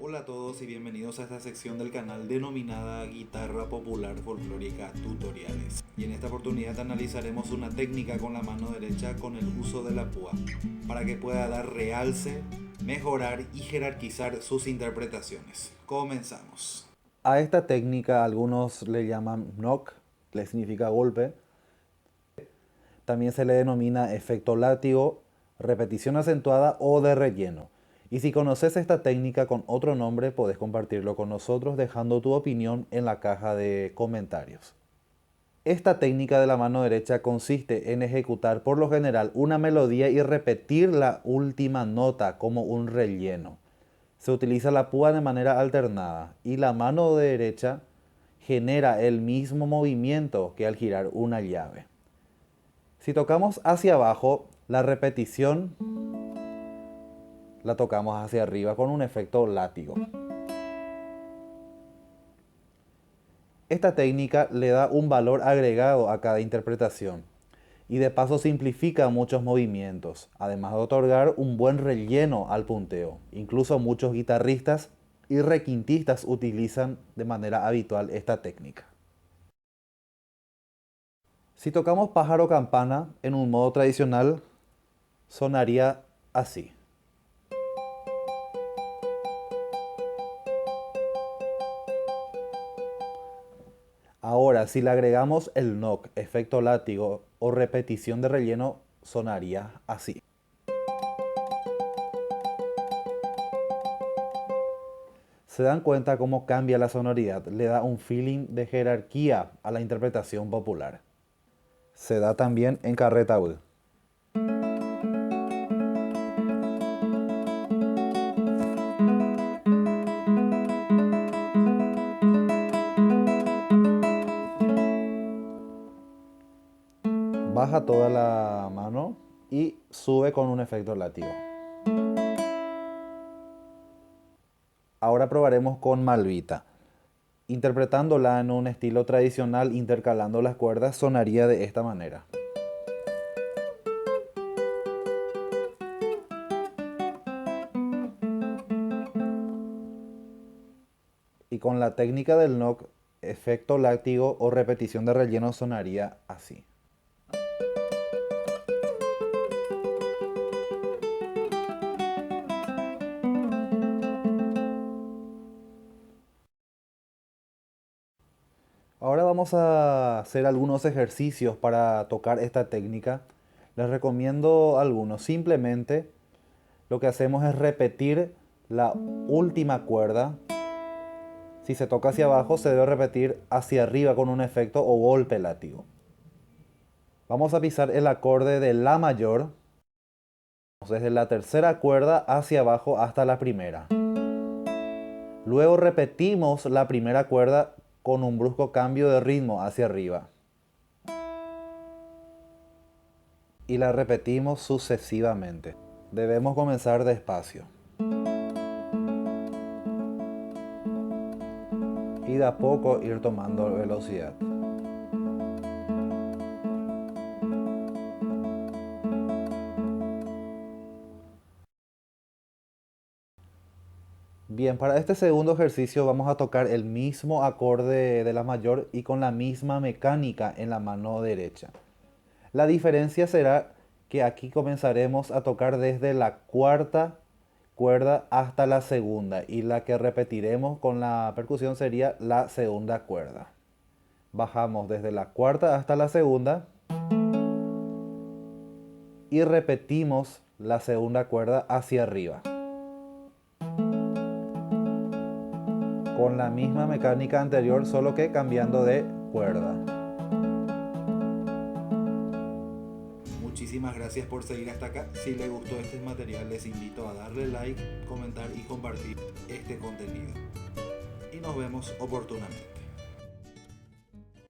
Hola a todos y bienvenidos a esta sección del canal denominada Guitarra Popular Folclórica Tutoriales. Y en esta oportunidad analizaremos una técnica con la mano derecha con el uso de la púa, para que pueda dar realce, mejorar y jerarquizar sus interpretaciones. Comenzamos. A esta técnica algunos le llaman knock, que significa golpe. También se le denomina efecto látigo, repetición acentuada o de relleno. Y si conoces esta técnica con otro nombre, podés compartirlo con nosotros dejando tu opinión en la caja de comentarios. Esta técnica de la mano derecha consiste en ejecutar por lo general una melodía y repetir la última nota como un relleno. Se utiliza la púa de manera alternada y la mano derecha genera el mismo movimiento que al girar una llave. Si tocamos hacia abajo, la repetición la tocamos hacia arriba con un efecto látigo. Esta técnica le da un valor agregado a cada interpretación y de paso simplifica muchos movimientos, además de otorgar un buen relleno al punteo. Incluso muchos guitarristas y requintistas utilizan de manera habitual esta técnica. Si tocamos pájaro campana en un modo tradicional, sonaría así. Ahora, si le agregamos el knock, efecto látigo o repetición de relleno, sonaría así. ¿Se dan cuenta cómo cambia la sonoridad? Le da un feeling de jerarquía a la interpretación popular. Se da también en carretaú. Baja toda la mano y sube con un efecto látigo. Ahora probaremos con Malvita. Interpretándola en un estilo tradicional, intercalando las cuerdas, sonaría de esta manera. Y con la técnica del knock, efecto látigo o repetición de relleno, sonaría así. Ahora vamos a hacer algunos ejercicios para tocar esta técnica. Les recomiendo algunos. Simplemente lo que hacemos es repetir la última cuerda. Si se toca hacia abajo, se debe repetir hacia arriba con un efecto o golpe látigo. Vamos a pisar el acorde de la mayor, desde la tercera cuerda hacia abajo hasta la primera. Luego repetimos la primera cuerda con un brusco cambio de ritmo hacia arriba. Y la repetimos sucesivamente. Debemos comenzar despacio. Y de a poco ir tomando velocidad. Bien, para este segundo ejercicio vamos a tocar el mismo acorde de la mayor y con la misma mecánica en la mano derecha. La diferencia será que aquí comenzaremos a tocar desde la cuarta cuerda hasta la segunda y la que repetiremos con la percusión sería la segunda cuerda. Bajamos desde la cuarta hasta la segunda y repetimos la segunda cuerda hacia arriba. Con la misma mecánica anterior, solo que cambiando de cuerda. Muchísimas gracias por seguir hasta acá. Si les gustó este material, les invito a darle like, comentar y compartir este contenido. Y nos vemos oportunamente.